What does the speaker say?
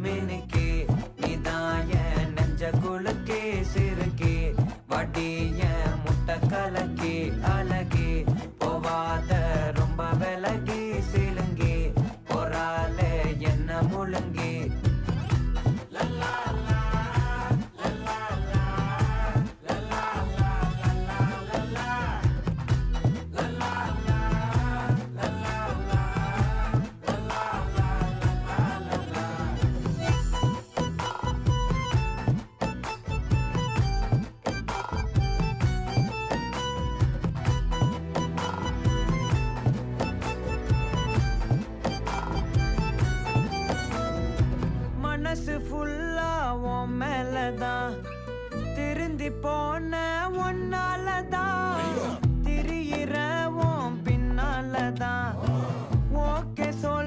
மினுக்கே நீதான் என் நெஞ்ச குலுக்கே சிறுக்கே வடிய முட்டை கலக்கே அழகே போவாத ரொம்ப விலகி சிலுங்கி போறாலே என்ன முழுங்கி மனசு ஃபுல்லா உன் மேலதான் திருந்தி போன ஒன்னாலதான் திரியிற உன் பின்னாலதான் ஓகே சொல்